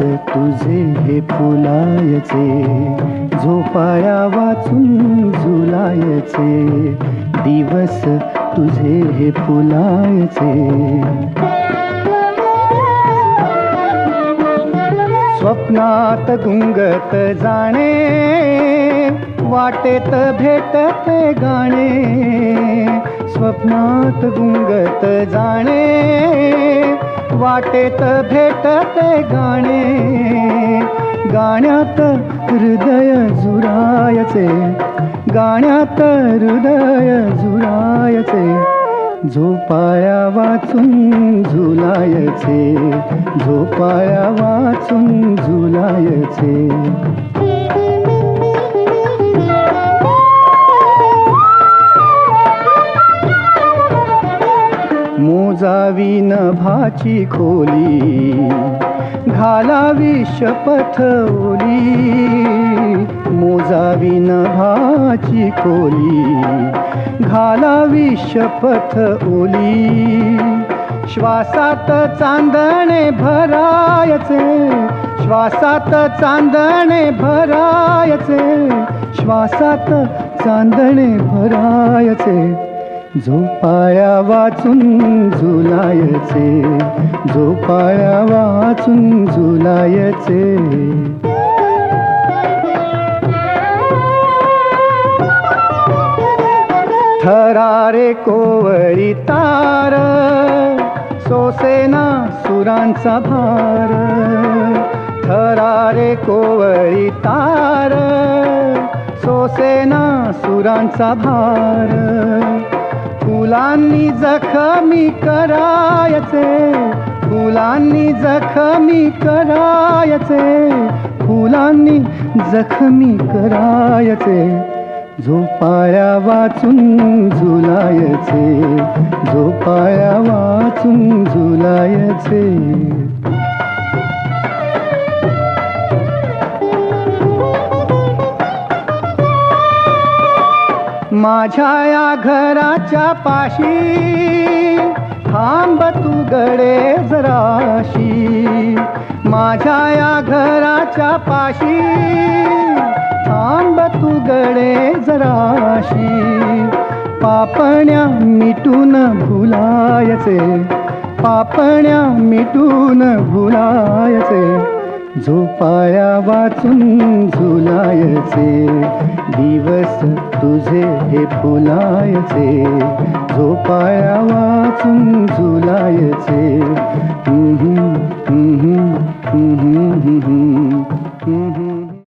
तुझे हे फुलायचे, झोपाया वाचून झुलायचे, दिवस तुझे हे फुलायचे. स्वप्नात गुंगत जाणे, वाटेत भेटते गाणे. स्वप्नात गुंगत जाणे, वाटेत भेटते गाणे. गाण्यात हृदय झुरायचे, गाण्यात हृदय झुरायचे, झोपाया वाचून झुलायचे, झोपाया वाचून झुलायचे. मोजावी नभाची खोली, घालावी शपथ ओली. मोजावी नभाची खोली, घालावी शपथ ओली. श्वासात चांदणे भरायचे, श्वासात चांदणे भरायचे, श्वासात चांदणे भरायचे, झोपाया वाचून झुलायचे, झोपाया वाचून झुलायचे. थरारे कोवळी तार, सोसेना सुरांचा भार. थरारे कोवळी तार, सोसेना सुरांचा भार. फुलांनी जखमी करायचे, फुलांनी जखमी करायचे, फुलांनी जखमी करायचे, झोपाया वाचून झुलायचे, झोपाया वाचून झुलायचे. माझ्या या घराच्या पाशी थांब तू गडे जराशी. माझ्या या घराच्या पाशी थांब तू गडे जराशी. पापण्या मिटून भुलायचे, पापण्या मिटून भुलायचे, झोपाया वाचून झुलायचे, दिवस तुझे हे फुलायचे, झोपाया वाचून झुलायचे.